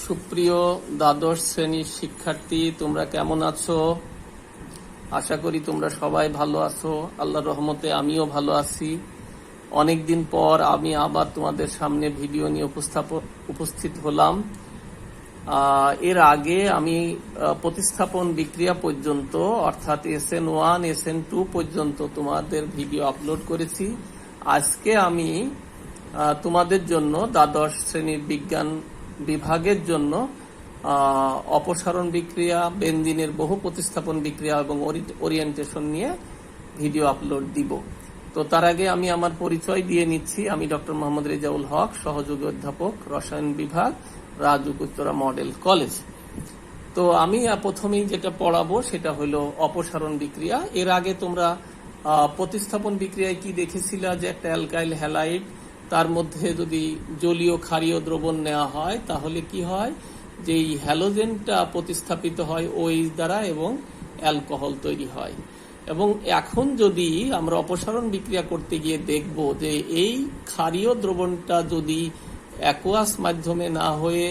সুপ্রিয় দ্বাদশ শ্রেণীর শিক্ষার্থী, তোমরা কেমন আছো? আশা করি তোমরা সবাই ভালো আছো। আল্লাহর রহমতে আমিও ভালো আছি। অনেকদিন পর আমি আবার তোমাদের সামনে ভিডিও নিয়ে উপস্থিত হলাম। এর আগে আমি প্রতিস্থাপন বিক্রিয়া পর্যন্ত অর্থাৎ SN1 SN2 পর্যন্ত তোমাদের ভিডিও আপলোড করেছি। আজকে আমি তোমাদের জন্য দ্বাদশ শ্রেণীর বিজ্ঞান বিভাগের জন্য অপসারণ বিক্রিয়া, বেনজিনের বহু প্রতিস্থাপন বিক্রিয়া এবং ওরিয়েন্টেশন নিয়ে ভিডিও আপলোড দিব। তো তার আগে আমি আমার পরিচয় দিয়ে নিচ্ছি। আমি ডক্টর মোহাম্মদ রেজাউল হক, সহযোগী অধ্যাপক, রসায়ন বিভাগ, রাজউক উত্তরা মডেল কলেজ। তো আমি প্রথমেই যেটা পড়াবো সেটা হলো অপসারণ বিক্রিয়া। এর আগে তোমরা প্রতিস্থাপন বিক্রিয়ায় কি দেখেছিলা যে একটা অ্যালকাইল হ্যালাইড, তার মধ্যে যদি জলীয় ক্ষারীয় দ্রবণ নেওয়া হয় তাহলে কি হয় যে এই হ্যালোজেনটা প্রতিস্থাপিত হয় OH দ্বারা এবং অ্যালকোহল তৈরি হয়। এবং এখন যদি আমরা অপসারণ বিক্রিয়া করতে গিয়ে দেখব যে এই ক্ষারীয় দ্রবণটা যদি অ্যাকুয়াস মাধ্যমে না হয়ে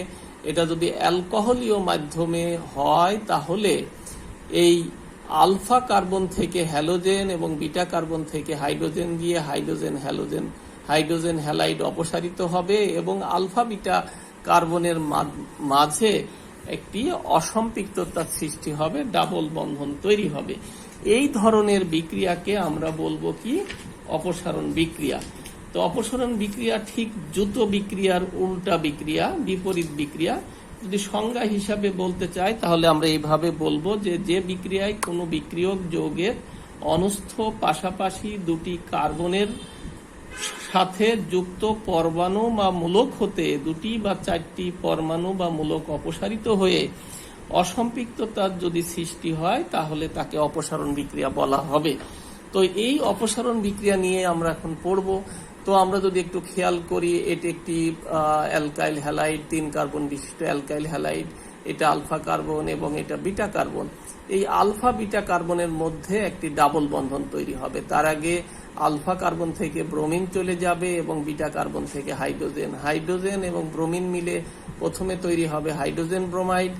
এটা যদি অ্যালকোহলীয় মাধ্যমে হয় তাহলে এই আলফা কার্বন থেকে হ্যালোজেন এবং বিটা কার্বন থেকে হাইড্রোজেন গিয়ে হাইড্রোজেন হ্যালাইড অপসারিত হবে এবং আলফা বিটা কার্বনের মাঝে একটি অসম্পৃক্ততার সৃষ্টি হবে, ডাবল বন্ধন তৈরি হবে। এই ধরনের বিক্রিয়াকে আমরা বলবো কি অপসারণ বিক্রিয়া। তো অপসারণ বিক্রিয়া ঠিক দ্রুত বিক্রিয়ার উল্টা বিক্রিয়া, বিপরীত বিক্রিয়া। যদি সংজ্ঞা হিসাবে বলতে চাই তাহলে আমরা এইভাবে বলবো যে বিক্রিয়ায় কোনো বিক্রিয়ক যৌগের অনুস্থ পাশাপাশি দুটি কার্বনের সাথে যুক্ত পরমাণু বা মূলক হতে দুটি বা চারটি পরমাণু বা মূলক অপসারিত হয়ে অসম্পৃক্ততার যদি সৃষ্টি হয় তাহলে তাকে অপসারণ বিক্রিয়া বলা হবে। তো এই অপসারণ বিক্রিয়া নিয়ে আমরা এখন পড়ব। তো আমরা যদি একটু খেয়াল করি, এটি একটি অ্যালকাইল হ্যালাইড, 3 কার্বন বিশিষ্ট অ্যালকাইল হ্যালাইড। এটা আলফা কার্বন এবং এটা বিটা কার্বন। এই আলফা বিটা কার্বনের মধ্যে একটি ডাবল বন্ধন তৈরি হবে। তার আগে আলফা কার্বন থেকে ব্রোমিন চলে যাবে এবং বিটা কার্বন থেকে হাইড্রোজেন এবং ব্রোমিন মিলে প্রথমে তৈরি হবে হাইড্রোজেন ব্রোমাইড,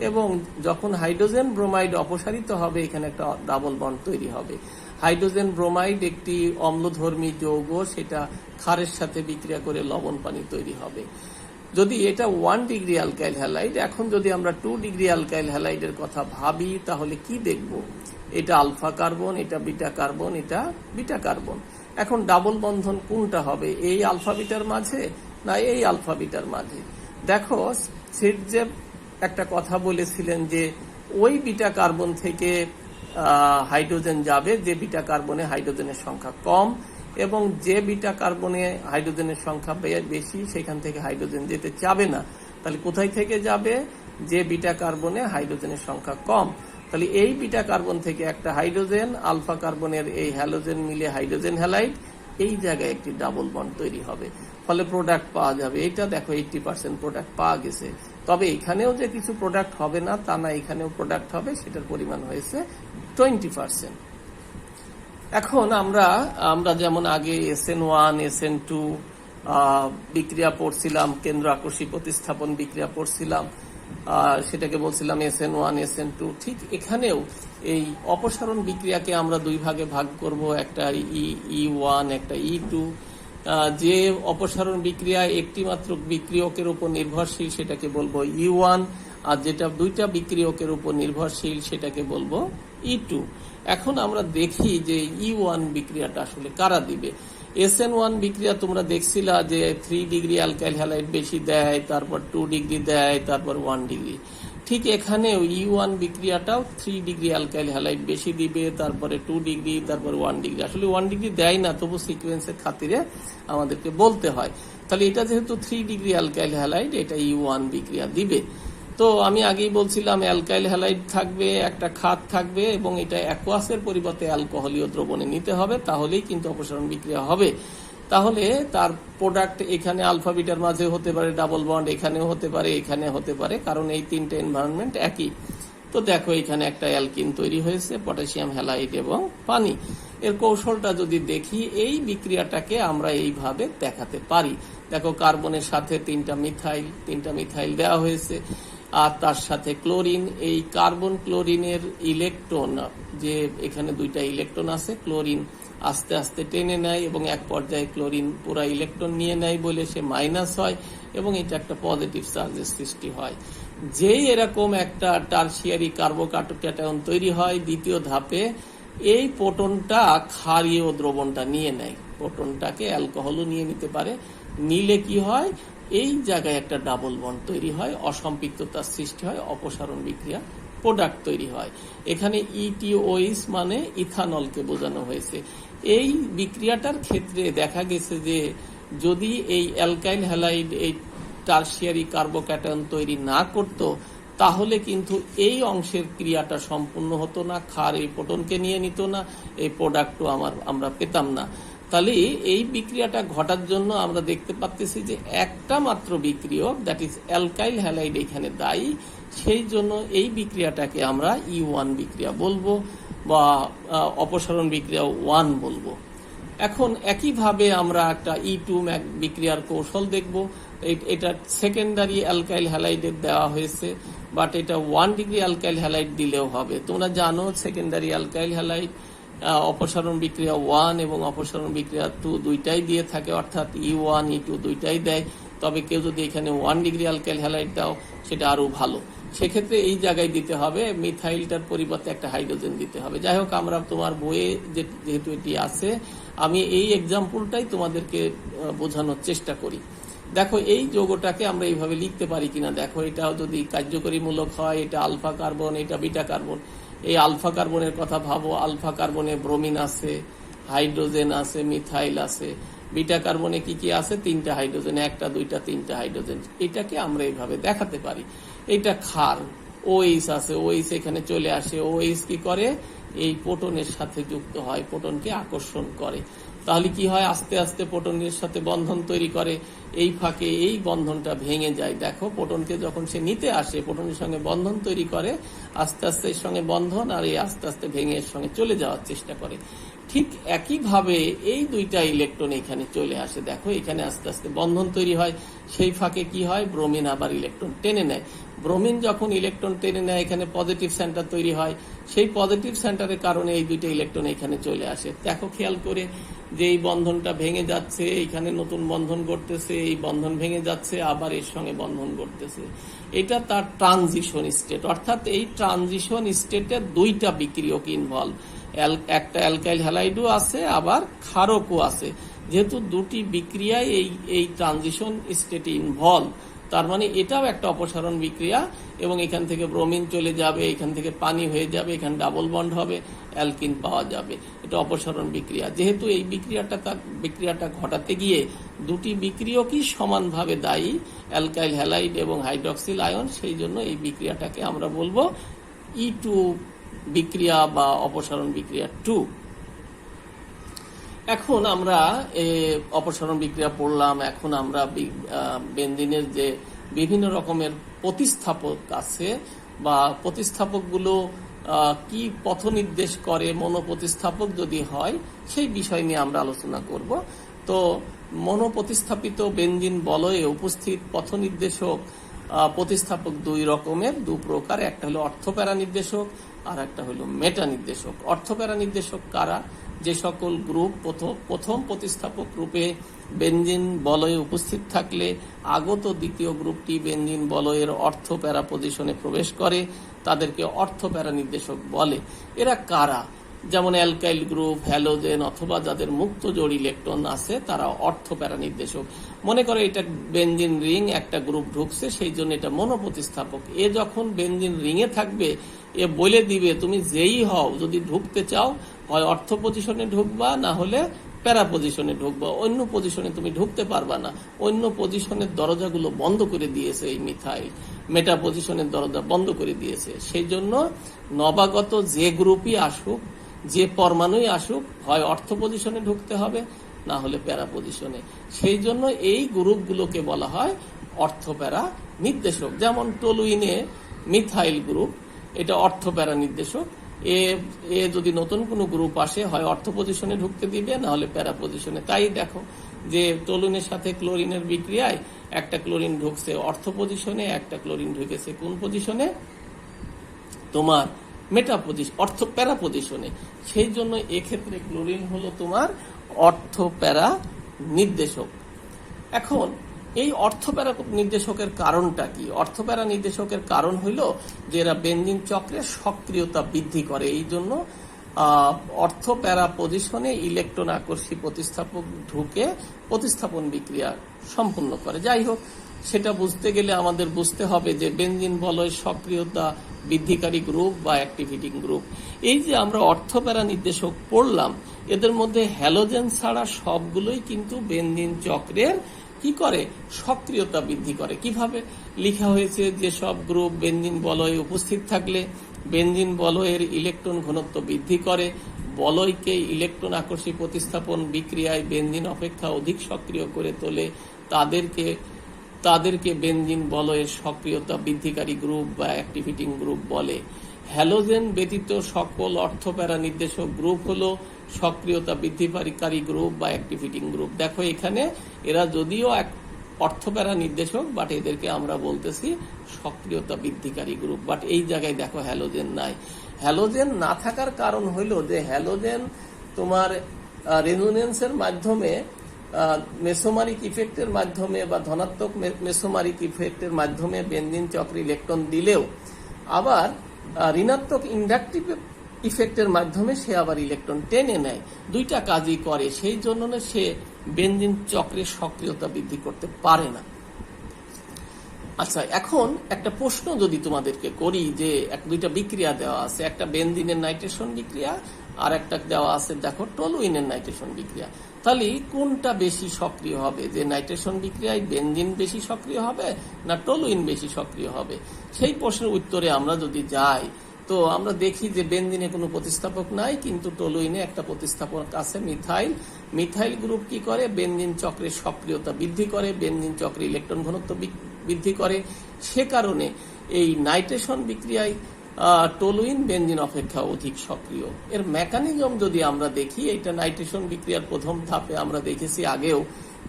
এবং যখন হাইড্রোজেন ব্রোমাইড অপসারিত হবে এখানে একটা ডাবল বন্ড তৈরি হবে। হাইড্রোজেন ব্রোমাইড একটি অম্লধর্মী যৌগ, সেটা ক্ষারের সাথে বিক্রিয়া করে লবণ পানি তৈরি হবে। যদি এটা 1 ডিগ্রি অ্যালকাইল হ্যালাইড, এখন যদি আমরা 2 ডিগ্রি অ্যালকাইল হ্যালাইডের কথা ভাবি তাহলে কি দেখব? এটা আলফা কার্বন, এটা বিটা কার্বন, এটা বিটা কার্বন। এখন ডাবল বন্ধন কোনটা হবে, এই আলফা বিটার মাঝে না এই আলফা বিটার মাঝে? দেখো, সিটজেব একটা কথা বলেছিলেন যে ওই বিটা কার্বন থেকে হাইড্রোজেন যাবে যে বিটা কার্বনে হাইড্রোজেনের সংখ্যা কম, এবং যে বিটা কার্বনে হাইড্রোজেনের সংখ্যা বেশি সেখান থেকে হাইড্রোজেন যেতে চাবে না। তাহলে কোথায় থেকে যাবে? যে বিটা কার্বনে হাইড্রোজেনের সংখ্যা কম। তাহলে এই বিটা কার্বন থেকে একটা হাইড্রোজেন, আলফা কার্বনের এই হ্যালোজেন মিলে হাইড্রোজেন হ্যালাইড, এই জায়গায় একটি ডাবল বন্ড তৈরি হবে, ফলে প্রোডাক্ট পাওয়া যাবে। এটা দেখো 80% প্রোডাক্ট পাওয়া গেছে। তবে এখানেও যে কিছু প্রোডাক্ট হবে না তা না, এখানেও প্রোডাক্ট হবে, সেটার পরিমাণ হয়েছে 20%। এখন আমরা যেমন আগে SN1 SN2 বিক্রিয়া পড়ছিলাম, কেন্দ্র আকর্ষী প্রতিস্থাপন বিক্রিয়া পড়ছিলাম, সেটাকে বলছিলাম SN1 SN2। ঠিক এখানেও এই অপসারণ বিক্রিয়াকে আমরা দুই ভাগে ভাগ করব, একটা E1 একটা E2। যে অপসারণ বিক্রিয়া একটি মাত্র বিক্রিয়কের উপর নির্ভরশীল সেটাকে বলবো E1, আর যেটা দুইটা বিক্রিয়কের উপর নির্ভরশীল সেটাকে বলবো E2। এখন আমরা দেখি যে E1 বিক্রিয়াটা আসলে কারা দিবে। SN1 বিক্রিয়া তোমরা দেখছিলা যে 3 ডিগ্রি অ্যালকাইল হ্যালাইড বেশি দেয়, তারপর 2 ডিগ্রি দেয়, তারপর 1 ডিগ্রি। ঠিক এখানেও E1 বিক্রিয়াটাও 3 ডিগ্রি অ্যালকাইল হ্যালাইড বেশি দিবে, তারপরে 2 ডিগ্রি, তারপর 1 ডিগ্রি। আসলে 1 ডিগ্রি দেয় না, তবু সিকোয়েন্সের খাতিরে আমাদেরকে বলতে হয়। তাহলে এটা যেহেতু 3 ডিগ্রি অ্যালকাইল হ্যালাইড, এটা E1 বিক্রিয়া দিবে। তো আমি আগেই বলছিলাম অ্যালকাইল হ্যালাইড থাকবে, একটা ক্ষার থাকবে, এবং এটা অ্যাকুয়াসের পরিবর্তে অ্যালকোহলীয় দ্রবণে নিতে হবে, তাহলেই কিন্তু অপসারণ বিক্রিয়া হবে। তাহলে তার প্রোডাক্ট এখানে আলফা বিটার মাঝে হতে পারে ডাবল বন্ড, এখানেও হতে পারে, এখানে হতে পারে, কারণ এই তিনটে এনভায়রনমেন্ট একই। তো দেখো এখানে একটা অ্যালকিন তৈরি হয়েছে, পটাশিয়াম হ্যালাইড এবং পানি। এর কৌশলটা যদি দেখি, এই বিক্রিয়াটাকে আমরা এইভাবে দেখাতে পারি। দেখো, কার্বনের সাথে তিনটা মিথাইল দেওয়া হয়েছে, আর তার সাথে ক্লোরিন। এই কার্বন ক্লোরিনের ইলেকট্রন, যে এখানে দুইটা ইলেকট্রন আছে, ক্লোরিন আস্তে আস্তে টেনে নেয় এবং এক পর্যায়ে ক্লোরিন পুরা ইলেকট্রন নিয়ে নেয় বলে সে মাইনাস হয় এবং এটা একটা পজিটিভ চার্জের সৃষ্টি হয়। যেই এরকম একটা টারশিয়ারি কার্বোক্যাটায়ন তৈরি হয়, দ্বিতীয় ধাপে এই প্রোটনটা ক্ষারীয় দ্রবণটা নিয়ে নেয়। প্রোটনটাকে অ্যালকোহলও নিয়ে নিতে পারে। নিলে কি হয়, এই জায়গায় একটা ডাবল বন্ড তৈরি হয়, অসম্পৃক্ততার সৃষ্টি হয়, অপসারণ বিক্রিয়া, প্রোডাক্ট তৈরি হয়। এখানে ইটিওইস মানে ইথানলকে বোঝানো হয়েছে। এই বিক্রিয়াটার ক্ষেত্রে দেখা গেছে যে যদি এই অ্যালকাইল হ্যালাইড এই টারশিয়ারি কার্বোক্যাটায়ন তৈরি না করত, তাহলে কিন্তু এই অংশের ক্রিয়াটা সম্পূর্ণ হতো না, ক্ষার এই প্রোটনকে নিয়ে নিত না, এই প্রোডাক্টও আমরা পেতাম না। তাহলে এই বিক্রিয়াটা ঘটার জন্য আমরা দেখতে পাচ্ছি যে একটা মাত্র বিক্রিয়ক, দ্যাট ইজ অ্যালকাইল হ্যালাইড, এখানে দায়ী। সেই জন্য এই বিক্রিয়াটাকে আমরা E1 বিক্রিয়া বলবো বা অপসারণ বিক্রিয়া 1 বলবো। এখন একইভাবে আমরা একটা E2 বিক্রিয়ার কৌশল দেখব। এটা সেকেন্ডারি অ্যালকাইল হ্যালাইডের দেওয়া হয়েছে, বাট এটা 1 ডিগ্রি অ্যালকাইল হ্যালাইড দিলেও হবে। তোমরা জানো সেকেন্ডারি অ্যালকাইল হ্যালাইড অপসারণ বিক্রিয়া 1 এবং অপসারণ বিক্রিয়া 2 দুইটাই দিয়ে থাকে, অর্থাৎ E1 E2 দুইটাই দেয়। তবে কেউ যদি এখানে 1 ডিগ্রি অ্যালকাইল হ্যালাইড দাও, সেটা আরো ভালো। সেক্ষেত্রে এই জায়গায় দিতে হবে মিথাইলটার পরিবর্তে একটা হাইড্রোজেন দিতে হবে। যাই হোক, আমরা তোমার বইয়ে যেহেতু এটি আছে, আমি এই এক্সাম্পলটাই তোমাদেরকে বোঝানোর চেষ্টা করি। দেখো, এই যৌগটাকে আমরা এইভাবে লিখতে পারি কিনা দেখো। এটাও যদি কার্যকরীমূলক হয়, এটা আলফা কার্বন, এটা বিটা কার্বন। এই আলফা কার্বনের কথা ভাবো, আলফা কার্বনে ব্রোমিন আছে, হাইড্রোজেন আছে, মিথাইল আছে। বিটা কার্বনে কি কি আছে? 3টা হাইড্রোজেন, 1টা 2টা 3টা হাইড্রোজেন। এটাকে আমরা এইভাবে দেখাতে পারি। এটা ক্ষার, OH আছে, OH এখানে চলে আসে। OH কি করে? এই প্রোটনের সাথে যুক্ত হয়, প্রোটনকে আকর্ষণ করে। তাহলে কি হয়? আস্তে আস্তে প্রোটনের সাথে বন্ধন তৈরি করে। এই ফাঁকে এই বন্ধনটা ভেঙে যায়। দেখো, প্রোটনকে যখন সে নিতে আসে, প্রোটনের সঙ্গে বন্ধন তৈরি করে, আস্তে আস্তে এর সঙ্গে বন্ধন, আর এই আস্তে আস্তে ভেঙে এর সঙ্গে চলে যাওয়ার চেষ্টা করে। ঠিক একইভাবে এই দুইটা ইলেকট্রন এখানে চলে আসে। দেখো, এখানে আস্তে আস্তে বন্ধন তৈরি হয়। সেই ফাঁকে কি হয়? ব্রোমিন আবার ইলেকট্রন টেনে নেয়। ব্রোমিন যখন ইলেকট্রন টেনে নেয়, এখানে পজিটিভ সেন্টার তৈরি হয়। সেই পজিটিভ সেন্টারের কারণে এই দুইটা ইলেকট্রন এখানে চলে আসে। দেখো, খেয়াল করে যে এই বন্ধনটা ভেঙে যাচ্ছে, এখানে নতুন বন্ধন ঘটতেছে, এই বন্ধন ভেঙে যাচ্ছে, আবার এর সঙ্গে বন্ধন ঘটতেছে। এটা তার ট্রানজিশন স্টেট, অর্থাৎ এই ট্রানজিশন স্টেটে দুইটা বিক্রিয়ক ইনভলভ। একটা অ্যালকাইল হ্যালাইডও আছে, আবার ক্ষারকও আছে। যেহেতু দুটি বিক্রিয়ায় এই ট্রানজিশন স্টেটে ইনভলভ, তার মানে এটাও একটা অপসারণ বিক্রিয়া। এবং এখান থেকে ব্রোমিন চলে যাবে, এখান থেকে পানি হয়ে যাবে, এখানে ডাবল বন্ড হবে, অ্যালকিন পাওয়া যাবে। এটা অপসারণ বিক্রিয়া। যেহেতু এই বিক্রিয়াটা ঘটাতে গিয়ে দুটি বিক্রিয়কই সমানভাবে দায়ী, অ্যালকাইল হ্যালাইড এবং হাইড্রক্সিল আয়ন, সেই জন্য এই বিক্রিয়াটাকে আমরা বলবো E2 বিক্রিয়া বা অপসারণ বিক্রিয়া 2। এখন আমরা অপসারণ বিক্রিয়া পড়লাম। এখন আমরা বেনজিনের যে বিভিন্ন রকমের প্রতিস্থাপক আছে বা প্রতিস্থাপকগুলো কি পথ নির্দেশ করে, মনোপ্রতিস্থাপক যদি হয়, সেই বিষয় নিয়ে আমরা আলোচনা করব। তো মনোপ্রতিস্থাপিত বেনজিন বলয়ে উপস্থিত পথ নির্দেশক প্রতিস্থাপক দু প্রকার। একটা হলো অর্থপ্যারা নির্দেশক, আর একটা হলো মেটা নির্দেশক। অর্থপ্যারা নির্দেশক কারা? যে সকল গ্রুপ প্রথম প্রতিস্থাপক রূপে বেনজিন বলয়ে উপস্থিত থাকলে আগত দ্বিতীয় গ্রুপটি বেনজিন বলয়ের অর্থপ্যারা পজিশনে প্রবেশ করে, তাদেরকে অর্থপ্যারা নির্দেশক বলে। এরা কারা? যেমন অ্যালকাইল গ্রুপ, হ্যালোজেন, অথবা যাদের মুক্ত জোড় ইলেকট্রন আছে, তারা অর্থপ্যারা নির্দেশক। মনে করে এটা বেনজিন রিং, একটা গ্রুপ ঢুকছে, সেই জন্য এটা মনোপ্রতিস্থাপক। এ যখন বেনজিন রিংয়ে থাকবে, এ বলে দিবে তুমি যেই হও, যদি ঢুকতে চাও হয় অর্থ পজিশনে ঢুকবা, না হলে প্যারা পজিশনে ঢুকবা। অন্য পজিশনে তুমি ঢুকতে পারবা না। অন্য পজিশনের দরজাগুলো বন্ধ করে দিয়েছে এই মিথাইল। মেটা পজিশনের দরজা বন্ধ করে দিয়েছে। সেই জন্য নবাগত যে গ্রুপই আসুক, যে পরমাণুই আসুক, হয় অর্থ পজিশনে ঢুকতে হবে, না হলে প্যারা পজিশনে। সেই জন্য এই গ্রুপগুলোকে বলা হয় অর্থপ্যারা নির্দেশক। যেমন টলুইনে মিথাইল গ্রুপ, এটা অর্থপ্যারা নির্দেশক। এ এ যদি নতুন কোনো গ্রুপ আসে হয় অর্থ পজিশনে ঢুকতে দিবে, না হলে প্যারা পজিশনে। তাই দেখো যে টলুইনের সাথে ক্লোরিনের বিক্রিয়ায় একটা ক্লোরিন ঢুকছে অর্থ পজিশনে, একটা ক্লোরিন ঢুকেছে কোন পজিশনে, তোমার মেটা পজিশন, অর্থ প্যারা পজিশনে। সেই জন্য এক্ষেত্রে ক্লোরিন হলো তোমার অর্থ প্যারা নির্দেশক। এখন এই অর্থপ্যারা নির্দেশকের কারণটা কি? অর্থপ্যারা নির্দেশকের কারণ হইল যে এরা বেনজিন চক্রের সক্রিয়তা বৃদ্ধি করে। এই জন্য অর্থপ্যারা পজিশনে ইলেকট্রন আকর্ষী প্রতিস্থাপক ঢুকে প্রতিস্থাপন বিক্রিয়া সম্পূর্ণ করে। যাই হোক, সেটা বুঝতে গেলে আমাদের বুঝতে হবে যে বেনজিন বলয় সক্রিয়তা বৃদ্ধিকারী গ্রুপ বা অ্যাক্টিভিটিং গ্রুপ। এই যে আমরা অর্থপ্যারা নির্দেশক পড়লাম, এদের মধ্যে হ্যালোজেন ছাড়া সবগুলোই কিন্তু বেনজিন চক্রের কি করে, সক্রিয়তা বৃদ্ধি করে। কিভাবে লেখা হয়েছে, যে সব গ্রুপ বেনজিন বলয়ে উপস্থিত থাকলে বেনজিন বলয়ের ইলেকট্রন ঘনত্ব বৃদ্ধি করে, বলয়কে ইলেকট্রন আকর্ষী প্রতিস্থাপন বিক্রিয়ায় বেনজিন অপেক্ষা অধিক সক্রিয় করে তোলে, তাদেরকে বেনজিন বলয়ের সক্রিয়তা বৃদ্ধিকারী গ্রুপ বা অ্যাক্টিভিটিং গ্রুপ বলে। হ্যালোজেন ব্যতীত সকল অর্থপ্যারা নির্দেশক গ্রুপ হলো সক্রিয়তা বৃদ্ধিকারী গ্রুপ বা অ্যাক্টিভিটিং গ্রুপ। দেখো এখানে এরা যদিও এক অর্থপ্যারা নির্দেশক, বাট এদেরকে আমরা বলতেছি সক্রিয়তা বৃদ্ধিকারী গ্রুপ। বাট এই জায়গায় দেখো হ্যালোজেন নাই। হ্যালোজেন না থাকার কারণ হইল যে হ্যালোজেন তোমার রেজোনেন্সের মাধ্যমে, মেসোমারিক ইফেক্টের মাধ্যমে বা ধনাত্মক মেসোমারিক ইফেক্টের মাধ্যমে বেনজিন চক্রে ইলেকট্রন দিলেও আবার ঋণাত্মক ইন্ডাকটিভ ইফেক্টের মাধ্যমে সে আবার ইলেকট্রন টেনে নেয়। দুইটা কাজই করে, সেই জন্য সে বেনজিন চক্রের সক্রিয়তা বৃদ্ধি করতে পারে না। আচ্ছা, এখন একটা প্রশ্ন যদি তোমাদেরকে করি, যে দুইটা বিক্রিয়া দেওয়া আছে, একটা বেনজিনের নাইট্রেশন বিক্রিয়া আর একটা দেওয়া আছে দেখো টলুইনের নাইট্রেশন বিক্রিয়া, তাহলে কোনটা বেশি সক্রিয় হবে? যে নাইট্রেশন বিক্রিয়ায় বেনজিন বেশি সক্রিয় হবে না টলুইন বেশি সক্রিয় হবে? সেই প্রশ্নের উত্তরে আমরা যদি যাই, তো আমরা দেখি যে বেনজিনে কোনো প্রতিস্থাপক নাই, কিন্তু টলুইনে একটা প্রতিস্থাপক আছে, মিথাইল। মিথাইল গ্রুপ কি করে? বেনজিন চক্রের সক্রিয়তা বৃদ্ধি করে, বেনজিন চক্রে ইলেকট্রন ঘনত্ব বৃদ্ধি করে। সে কারণে এই নাইট্রেশন বিক্রিয়ায় টলুইন বেনজিন অপেক্ষা অধিক সক্রিয়। এর মেকানিজম যদি আমরা দেখি, এটা নাইট্রেশন বিক্রিয়ার প্রথম ধাপে আমরা দেখেছি আগেও,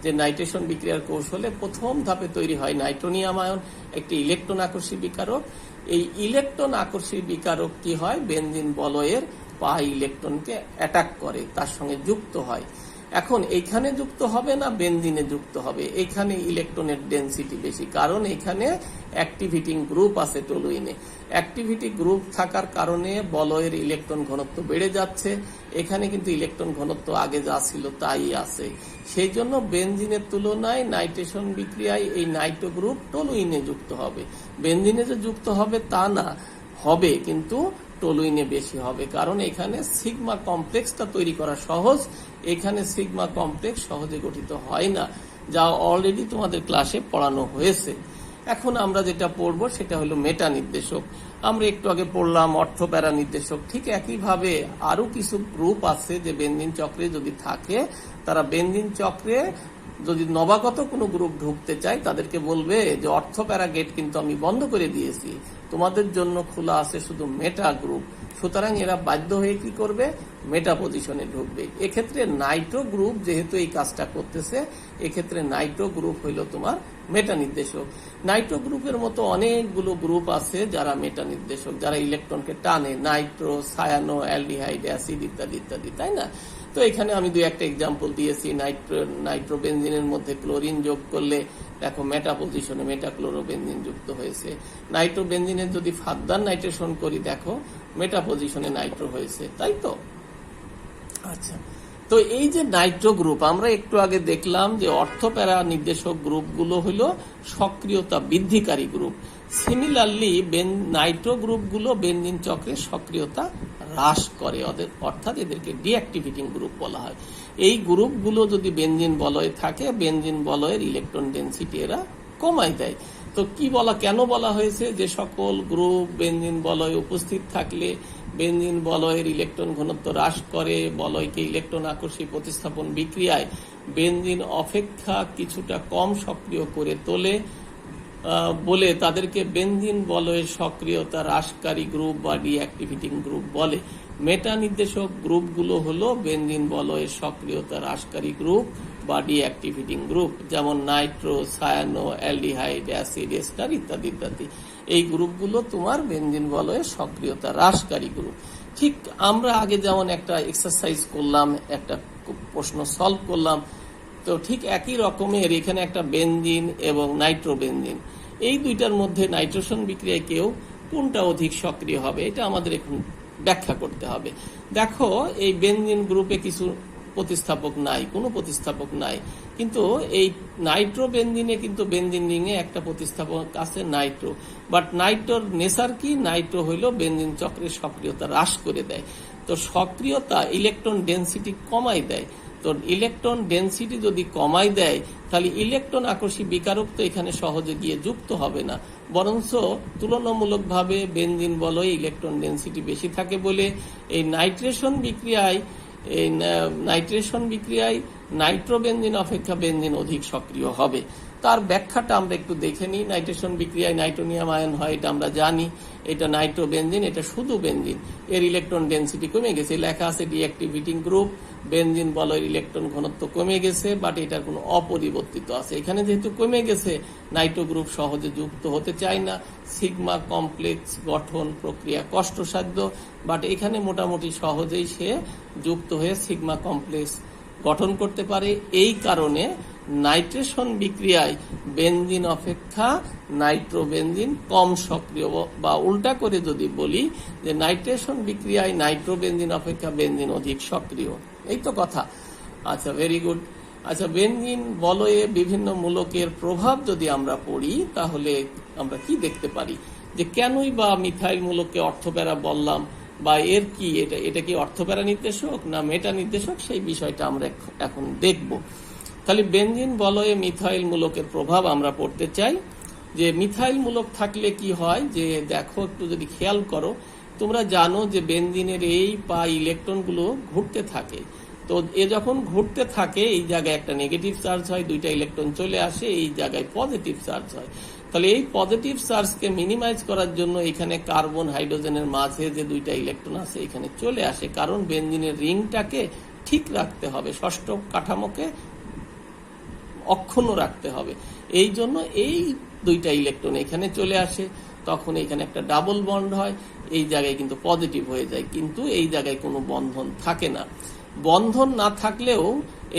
যে নাইট্রেশন বিক্রিয়ার কৌশলে প্রথম ধাপে তৈরি হয় নাইট্রোনিয়াম আয়ন, একটি ইলেকট্রন আকর্ষী বিকারক। এই ইলেকট্রন আকর্ষী বিকারক কি হয়? বেনজিন বলয়ের পাই ইলেকট্রনকে অ্যাটাক করে, তার সঙ্গে যুক্ত হয়। এখন এইখানে যুক্ত হবে না বেনজিনে যুক্ত হবে, এইখানে ইলেকট্রনের ডেনসিটি বেশি, কারণ এখানে অ্যাক্টিভিটিং গ্রুপ আছে টলুইনে। অ্যাক্টিভিটি গ্রুপ থাকার কারণে বলয়ের ইলেকট্রন ঘনত্ব বেড়ে যাচ্ছে। এখানে কিন্তু ইলেকট্রন ঘনত্ব আগে যা ছিল তাই আছে। সেই জন্য বেনজিনের তুলনায় নাইট্রেশন বিক্রিয়ায় এই নাইট্রো গ্রুপ টলুইনে যুক্ত হবে। বেনজিনে যে যুক্ত হবে তা না, হবে, কিন্তু টলুইনে বেশি হবে, কারণ এখানে সিগমা কমপ্লেক্সটা তৈরি করা সহজ। এখানে সিগমা কমপ্লেক্স সহজে গঠিত হয় না, যা অলরেডি তোমাদের ক্লাসে পড়ানো হয়েছে। এখন আমরা যেটা পড়বো সেটা হলো মেটা নির্দেশক। আমরা একটু আগে পড়লাম অর্থপ্যারা নির্দেশক। ঠিক একইভাবে আরো কিছু গ্রুপ আছে যে বেনজিন চক্রে যদি থাকে, তারা বেনজিন চক্রে যদি নবাগত কোনো গ্রুপ ঢুকতে চায়, তাদেরকে বলবে যে অর্থপ্যারা গেট কিন্তু আমি বন্ধ করে দিয়েছি, তোমাদের জন্য খোলা আছে শুধু মেটা গ্রুপ। সুতরাং এরা বাধ্য হয়ে কি করবে? মেটা পজিশনে ঢুকবে। এক্ষেত্রে নাইট্রো গ্রুপ যেহেতু এই কাজটা করতেছে, এক্ষেত্রে নাইট্রো গ্রুপ হইল তোমার মেটা নির্দেশক। নাইট্রো গ্রুপের মতো অনেকগুলো গ্রুপ আছে যারা মেটা নির্দেশক, যারা ইলেকট্রনকে টানে, নাইট্রো, সায়ানো, অ্যালডিহাইড, অ্যাসিড ইত্যাদি ইত্যাদি, তাই না? তো এখানে আমি দুই একটা এক্সাম্পল দিয়েছি। নাইট্রোবেনজিনের মধ্যে ক্লোরিন যোগ করলে দেখো মেটা পজিশনে মেটা ক্লোরোবেনজিন যুক্ত হয়েছে। নাইট্রোবেনজিনের যদি ফার্দার নাইট্রেশন করি, দেখো মেটা পজিশনে নাইট্রো হয়েছে, তাই তো? আচ্ছা, তো এই যে নাইট্রো গ্রুপ, আমরা একটু আগে দেখলাম যে অর্থপ্যারা নির্দেশক গ্রুপগুলো হলো সক্রিয়তা বৃদ্ধিকারী গ্রুপ। সিমিলারলি নাইট্রো গ্রুপগুলো বেনজিন চক্রের সক্রিয়তা হ্রাস করে, অর্থাৎ এদেরকে ডিঅ্যাক্টিভিটিং গ্রুপ বলা হয়। এই গ্রুপগুলো যদি বেনজিন বলয়ে থাকে, বেনজিন বলয়ের ইলেকট্রন ডেনসিটি এরা কমায় দেয়। তো কেন বলা হয়েছে যে সকল গ্রুপ বেনজিন বলয়ে উপস্থিত থাকলে বেনজিন বলয়ের ইলেকট্রন ঘনত্ব হ্রাস করে, বলয়কে ইলেকট্রন আকর্ষী প্রতিস্থাপন বিক্রিয়ায় বেনজিন অপেক্ষা কিছুটা কম সক্রিয় করে তোলে, বলে তাদেরকে বেনজিন বলয়ের সক্রিয়তা হ্রাসকারী গ্রুপ বা ডিঅ্যাক্টিভেটিং গ্রুপ বলে। মেটা নির্দেশক গ্রুপগুলো হলো বেনজিন বলয়ের সক্রিয়তা হ্রাসকারী গ্রুপ বা ডিঅ্যাক্টিভেটিং গ্রুপ, যেমন nitro, cyano, aldehyde, acid, ester ইত্যাদি ইত্যাদি। এই গ্রুপগুলো তোমার বেনজিন বলয়ের সক্রিয়তা হ্রাসকারী গ্রুপ। ঠিক আমরা আগে যেমন একটা এক্সারসাইজ করলাম, একটা প্রশ্ন সলভ করলাম, তো ঠিক একই রকমের এখানে একটা বেনজিন এবং নাইট্রোবেনজিন, এই দুইটার মধ্যে নাইট্রোজেন বিক্রিয়ায় কেউ কোনটা অধিক সক্রিয় হবে এটা আমাদের এখন ব্যাখ্যা করতে হবে। দেখো, এই বেনজিন গ্রুপে কিছু প্রতিস্থাপক নাই, কোনো প্রতিস্থাপক নাই, কিন্তু এই নাইট্রোবেনজিনে কিন্তু বেনজিন রিংয়ে একটা প্রতিস্থাপক আছে, নাইট্রো। বাট নাইট্রোর নেচার কি? নাইট্রো হইল বেনজিন চক্রের সক্রিয়তা হ্রাস করে দেয়। তো সক্রিয়তা ইলেকট্রন ডেনসিটি কমাই দেয়। তো ইলেকট্রন ডেনসিটি যদি কমাই দেয়, তাহলে ইলেকট্রন আকর্ষী বিকারক তো এখানে সহজে গিয়ে যুক্ত হবে না, বরঞ্চ তুলনামূলকভাবে বেনজিন বলয়ে ইলেকট্রন ডেনসিটি বেশি থাকে বলে এই নাইট্রেশন বিক্রিয়ায় নাইট্রোবেনজিন অপেক্ষা বেনজিন অধিক সক্রিয় হবে। তার ব্যাখ্যাটা আমরা একটু দেখে নিই। নাইট্রেশন বিক্রিয়ায় নাইট্রোনিয়াম আয়ন হয়, এটা আমরা জানি। এটা নাইট্রোবেনজিন, এটা শুধু বেনজিন, এর ইলেকট্রন ডেনসিটি কমে গেছে। লেখা আছে ডিঅ্যাক্টিভেটিং গ্রুপ, বেনজিন বলয়ের ইলেকট্রন ঘনত্ব কমে গেছে, বাট এটার কোনো অপরিবর্তিত আছে। এখানে যেহেতু কমে গেছে, নাইট্রো গ্রুপ সহজে যুক্ত হতে চায় না। সিগমা কমপ্লেক্স গঠন প্রক্রিয়া কষ্টসাধ্য, বাট এখানে মোটামুটি সহজেই সে যুক্ত হয়ে সিগমা কমপ্লেক্স গঠন করতে পারে। এই কারণে নাইট্রেশন বিক্রিয়ায় বেনজিন অপেক্ষা নাইট্রোবেনজিন কম সক্রিয়, বা উল্টা করে যদি বলি যে নাইট্রেশন বিক্রিয়ায় নাইট্রোবেনজিন অপেক্ষা বেনজিন অধিক সক্রিয়। এই তো কথা। আচ্ছা, ভেরি গুড। আচ্ছা, বেনজিন বলয়ে বিভিন্ন মূলকের প্রভাব যদি আমরা পড়ি, তাহলে আমরা কি দেখতে পারি যে কেনই বা মিথাইল মূলককে অর্থপ্যারা বললাম, বা এর কি এটা কি অর্থপ্যারা নির্দেশক না মেটা নির্দেশক, সেই বিষয়টা আমরা এখন দেখব। তাহলে বেনজিন বলয়ে মিথাইল মূলকের প্রভাব আমরা পড়তে চাই। যে মিথাইল মূলক থাকলে কি হয়, যে দেখো একটু যদি খেয়াল করো, তোমরা জানো যে বেনজিনের এই ইলেকট্রনগুলো ঘুরতে থাকে। তো এ যখন ঘুরতে থাকে, এই জায়গায় একটা নেগেটিভ চার্জ হয়, দুইটা ইলেকট্রন চলে আসে, এই জায়গায় পজিটিভ চার্জ হয়। তাহলে এই পজিটিভ চার্জকে মিনিমাইজ করার জন্য এখানে কার্বন হাইড্রোজেনের মাঝে যে দুইটা ইলেকট্রন আছে এখানে চলে আসে, কারণ বেনজিনের রিংটাকে ঠিক রাখতে হবে, ষষ্ঠ কাঠামোকে অক্ষুণ্ণ রাখতে হবে। এই জন্য এই দুইটা ইলেকট্রন এখানে চলে আসে, তখন এখানে একটা ডাবল বন্ড হয়, এই জায়গায় কিন্তু পজিটিভ হয়ে যায়, কিন্তু এই জায়গায় কোনো বন্ধন থাকে না। বন্ধন না থাকলেও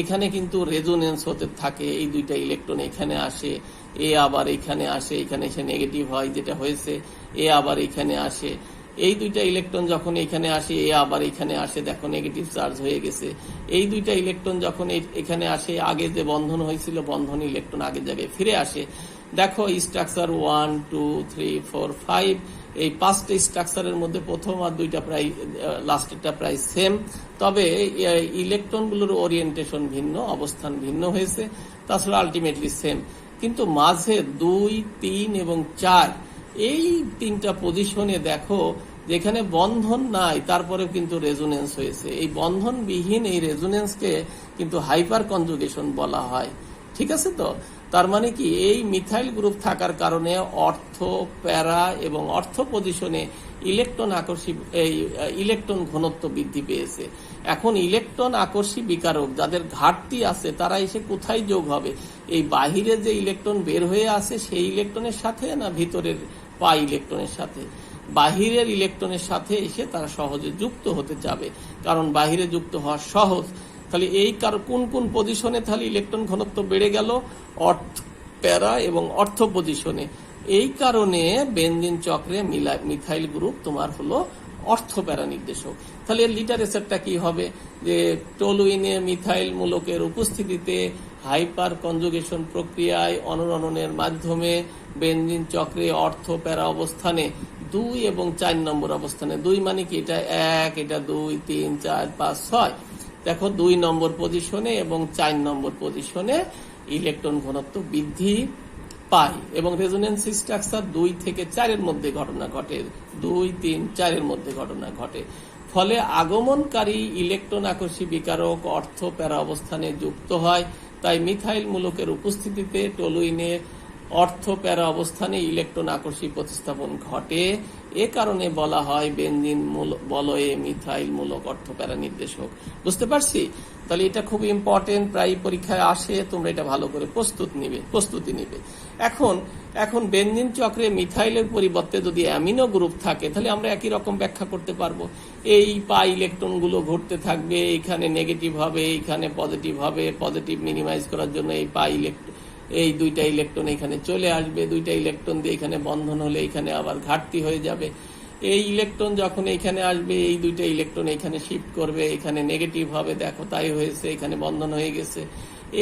এখানে কিন্তু রেজোনেন্স হতে থাকে। এই দুইটা ইলেকট্রন এখানে আসে, এ আবার এখানে আসে, এখানে এসে নেগেটিভ হয়, যেটা হয়েছে, এ আবার এখানে আসে। এই দুইটা ইলেকট্রন যখন এখানে আসে, এ আবার এখানে আসে, দেখো নেগেটিভ চার্জ হয়ে গেছে। এই দুইটা ইলেকট্রন যখন এখানে আসে, আগে যে বন্ধন হয়েছিল বন্ধন ইলেকট্রন আগের জায়গায় ফিরে আসে। দেখো স্ট্রাকচার 1, 2, 3, 4, 5, এই 5টা স্ট্রাকচারের মধ্যে প্রথম আর দুইটা প্রায় লাস্টেরটা প্রায় সেম, তবে ইলেকট্রনগুলোর ওরিয়েন্টেশন ভিন্ন, অবস্থান ভিন্ন হয়েছে, তাছাড়া আলটিমেটলি সেম। কিন্তু মাঝে 2, 3 এবং 4 এই তিনটা পজিশনে দেখো যেখানে বন্ধন নাই, তারপরেও কিন্তু রেজোনেন্স হয়েছে। এই বন্ধনবিহীন এই রেজোনেন্সকে কিন্তু হাইপার কনজুগেশন বলা হয়। ঠিক আছে? তো তার মানে কি, এই মিথাইল গ্রুপ থাকার কারণে অর্থ, প্যারা এবং অর্থ পজিশনে ইলেকট্রন ঘনত্ব বৃদ্ধি পেয়েছে। এখন ইলেকট্রন আকর্ষী বিকারক যাদের ঘাটতি আছে, তারা এসে কোথায় যোগ হবে? এই বাহিরে যে ইলেকট্রন বের হয়ে আসে সেই ইলেকট্রনের সাথে, না ভিতরের ইলেকট্রনের সাথে? বাহিরের ইলেকট্রনের সাথে এসে তারা সহজে যুক্ত হতে যাবে, কারণ বাহিরে যুক্ত হওয়া সহজ। তাহলে এই কোন কোন পজিশনে তাহলে ইলেকট্রন ঘনত্ব বেড়ে গেল? অর্থ, প্যারা এবং অর্থ পজিশনে। এই কারণে বেনজিন চক্রে মিথাইল গ্রুপ তোমার হলো অর্থ প্যারা নির্দেশক। তাহলে এর লিটারেচারটা কি হবে? যে টলুইনে মিথাইল মূলকের উপস্থিতিতে হাইপার কনজুগেশন প্রক্রিয়ায় অনুরণনের মাধ্যমে বেনজিন চক্রে অর্থ প্যারা অবস্থানে 2 এবং 4 নম্বর অবস্থানে, 2 মানে কি, এটা 1, এটা 2, 3, 4, 5, 6, দেখো 2 নম্বর পজিশনে এবং 4 নম্বর পজিশনে ইলেকট্রন ঘনত্ব বৃদ্ধি পায়, এবং রেজোনেন্স স্ট্রাকচার 2 থেকে 4 এর মধ্যে ঘটনা ঘটে, 2, 3, 4 এর মধ্যে ঘটনা ঘটে। ফলে আগমনকারী ইলেকট্রন আকর্ষী বিকারক অর্থ প্যারা অবস্থানে যুক্ত হয়। তাই মিথাইল মূলকের উপস্থিতিতে টলুইনে অর্থ প্যারা অবস্থানে ইলেকট্রন আকর্ষী প্রতিস্থাপন ঘটে। এ কারণে বলা হয় বেনজিন বলয়ে মিথাইল মূলক অর্থ প্যারা নির্দেশক। বুঝতে পারছি? তাহলে এটা খুব ইম্পর্টেন্ট, প্রায় পরীক্ষায় আসে, তোমরা এটা ভালো করে প্রস্তুতি নিবে। এখন বেনজিন চক্রে মিথাইলের পরিবর্তে যদি অ্যামিনো গ্রুপ থাকে তাহলে আমরা একই রকম ব্যাখ্যা করতে পারবো। এই পাই ইলেকট্রন গুলো ঘুরতে থাকবে, এখানে নেগেটিভ হবে, এখানে পজিটিভ হবে। পজিটিভ মিনিমাইজ করার জন্য এই দুইটা ইলেকট্রন এখানে চলে আসবে, দুইটা ইলেকট্রন দিয়ে এখানে বন্ধন হলে এখানে আবার ঘাটতি হয়ে যাবে। এই ইলেকট্রন যখন এখানে আসবে, এই দুইটা ইলেকট্রন এখানে শিফট করবে, এখানে নেগেটিভ হবে, দেখো তাই হয়েছে, এখানে বন্ধন হয়ে গেছে।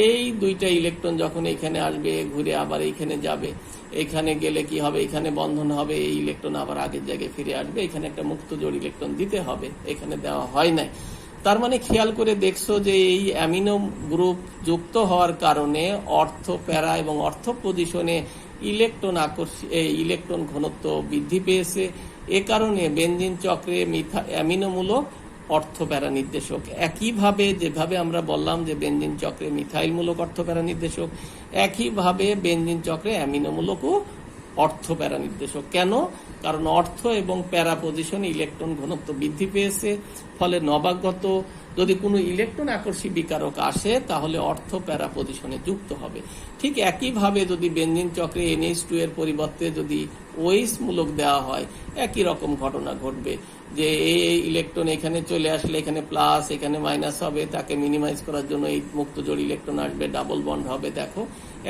এই দুইটা ইলেকট্রন যখন এখানে আসবে, ঘুরে আবার এইখানে যাবে, এখানে গেলে কি হবে, এখানে বন্ধন হবে, এই ইলেকট্রন আবার আগের জায়গায় ফিরে আসবে। এখানে একটা মুক্ত জোড় ইলেকট্রন দিতে হবে, এখানে দেওয়া হয় নাই। তার মানে খেয়াল করে দেখছো যে এই অ্যামিনো গ্রুপ যুক্ত হওয়ার কারণে অর্থ প্যারা এবং অর্থ পজিশনে ইলেকট্রন ঘনত্ব বৃদ্ধি পেয়েছে। এ কারণে বেনজিন চক্রে অ্যামিনোমূলক অর্থ প্যারা নির্দেশক। একইভাবে যেভাবে আমরা বললাম যে বেনজিন চক্রে মিথাইল মূলক অর্থ প্যারা নির্দেশক, একইভাবে বেনজিন চক্রে অ্যামিনোমূলকও অর্থ প্যারা নির্দেশক। কেন? কারণ অর্থ এবং প্যারা পজিশনে ইলেকট্রন ঘনত্ব বৃদ্ধি পেয়েছে, ফলে নবাগত যদি কোনো ইলেকট্রন আকর্ষী বিকারক আসে তাহলে অর্থ প্যারা পজিশনে যুক্ত হবে। ঠিক একইভাবে যদি বেনজিন চক্রে NH2 এর পরিবর্তে যদি OH মূলক দেওয়া হয়, একই রকম ঘটনা ঘটবে যে এই ইলেকট্রন এখানে চলে আসলে এখানে প্লাস এখানে মাইনাস হবে, তাকে মিনিমাইজ করার জন্য এই মুক্ত জোড় ইলেকট্রন আসবে, ডাবল বন্ড হবে, দেখো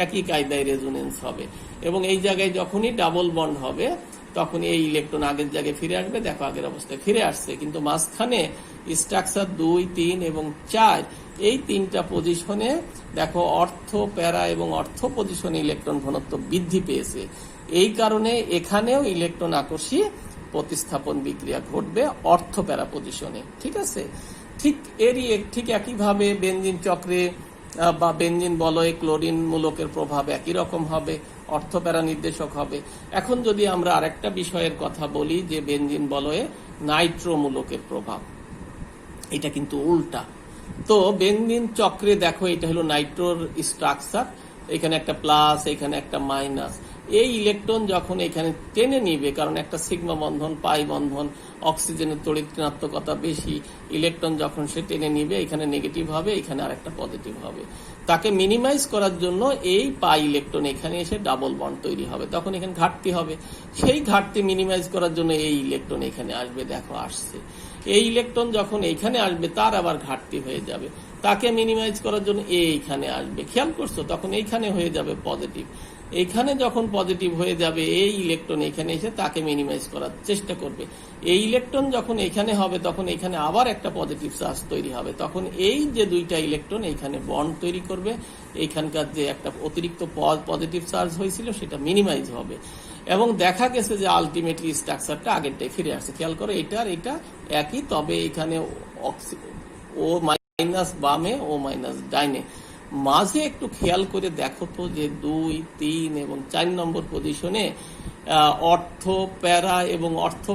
একই কায়দায় রেজোনেন্স হবে। এবং এই জায়গায় যখনই ডাবল বন্ড হবে তখন এই ইলেকট্রন আগের জায়গায় ফিরে আসবে, দেখো আগের অবস্থায় ফিরে আসছে। কিন্তু মাঝখানে স্ট্রাকচার 2, 3 এবং 4 এই তিনটা পজিশনে দেখো অর্থ প্যারা এবং অর্থ পজিশনে ইলেকট্রন ঘনত্ব বৃদ্ধি পেয়েছে। এই কারণে এখানেও ইলেকট্রন আকর্ষী প্রতিস্থাপন বিক্রিয়া ঘটবে অর্থ প্যারা পজিশনে। ঠিক আছে? ঠিক একইভাবে বেনজিন চক্রে বা বেনজিন বলয়ে ক্লোরিন মূলকের প্রভাব একই রকম হবে, অর্থ প্যারা নির্দেশক হবে। এখন যদি আমরা আরেকটা বিষয়ের কথা বলি যে বেনজিন বলয়ে নাইট্রো মূলকের প্রভাব, এটা কিন্তু উল্টা। তো বেনজিন চক্রে দেখো এটা হলো নাইট্রোর স্ট্রাকচার, এখানে একটা প্লাস এখানে একটা মাইনাস। এই ইলেকট্রন যখন এখানে টেনে নিবে, কারণ একটা সিগমা বন্ধন পাই বন্ধন, অক্সিজেনের তড়িৎ ঋণাত্মকতা বেশি, ইলেকট্রন যখন সে টেনে নিবে এখানে নেগেটিভ হবে, এখানে আরেকটা পজিটিভ হবে। তাকে মিনিমাইজ করার জন্য এই পাই ইলেকট্রন এখানে এসে ডাবল বন্ড তৈরি হবে, তখন এখানে ঘাটতি হবে। সেই ঘাটতি মিনিমাইজ করার জন্য এই ইলেকট্রন এখানে আসবে, দেখো আসছে। এই ইলেকট্রন যখন এইখানে আসবে তার আবার ঘাটতি হয়ে যাবে, তাকে মিনিমাইজ করার জন্য এইখানে আসবে। খেয়াল করছো? তখন এইখানে হয়ে যাবে পজিটিভ। এইখানে যখন পজিটিভ হয়ে যাবে এই ইলেকট্রন এখানে এসে তাকে মিনিমাইজ করার চেষ্টা করবে। এই ইলেকট্রন যখন এখানে হবে তখন এখানে আবার একটা পজিটিভ চার্জ তৈরি হবে, তখন এই যে দুইটা ইলেকট্রন এখানে বন্ড তৈরি করবে, এইখানকার যে একটা অতিরিক্ত পজিটিভ চার্জ হয়েছিল সেটা মিনিমাইজ হবে। এবং দেখা গেছে যে আলটিমেটলি স্ট্রাকচারটা আগেরটাই ফিরে আসছে। খেয়াল করো এটা একই, তবে এখানে ও মাইনাস বামে, ও মাইনাস ডাইনে। মাঝে একটু খেয়াল করে দেখো তো যে 2, 3 এবং 4 নম্বর পজিশনে অর্থ প্যারা এবং অর্থ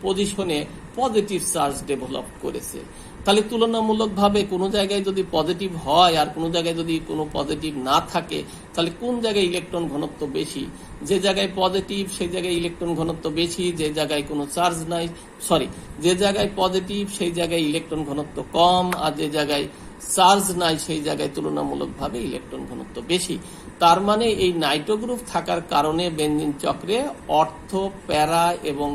পজিশনে পজিটিভ চার্জ ডেভেলপ করেছে। তাহলে তুলনামূলকভাবে কোনো জায়গায় যদি পজিটিভ হয় আর কোনো জায়গায় যদি কোনো পজিটিভ না থাকে, তাহলে কোন জায়গায় ইলেকট্রন ঘনত্ব বেশি? যে জায়গায় পজিটিভ সেই জায়গায় ইলেকট্রন ঘনত্ব বেশি, যে জায়গায় কোনো চার্জ নাই, যে জায়গায় পজিটিভ সেই জায়গায় ইলেকট্রন ঘনত্ব কম, আর যে জায়গায় চার্জ নাই সেই জায়গায় তুলনামূলকভাবে ইলেকট্রন ঘনত্ব বেশি। তার মানে এই নাইট্রো গ্রুপ থাকার কারণে বেনজিন চক্রে অর্থ প্যারা এবং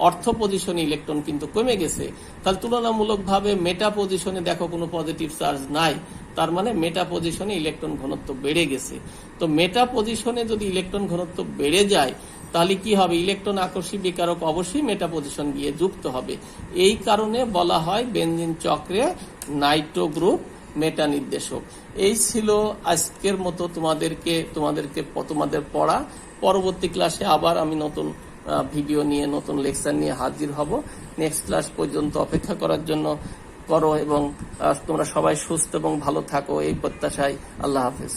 অর্থ পজিশনে ইলেকট্রন কিন্তু কমে গেছে। তাহলে তুলনামূলকভাবে মেটা পজিশনে দেখো কোনো পজিটিভ চার্জ নাই, তার মানে মেটা পজিশনে ইলেকট্রন ঘনত্ব বেড়ে গেছে। তো মেটা পজিশনে যদি ইলেকট্রন ঘনত্ব বেড়ে যায় তাহলে কি হবে? ইলেকট্রন আকর্ষী বিকারক অবশ্যই মেটা পজিশন গিয়ে যুক্ত হবে। এই কারণে বলা হয় বেনজিন চক্রে নাইট্রো গ্রুপ মেটা নির্দেশক। এই ছিল আজকের মতো তোমাদের পড়া। পরবর্তী ক্লাসে আবার আমি নতুন ভিডিও নিয়ে, নতুন লেকচার নিয়ে হাজির হব। নেক্সট ক্লাস পর্যন্ত অপেক্ষা করার জন্য করো এবং তোমরা সবাই সুস্থ এবং ভালো থাকো এই প্রত্যাশায়। আল্লাহ হাফেজ।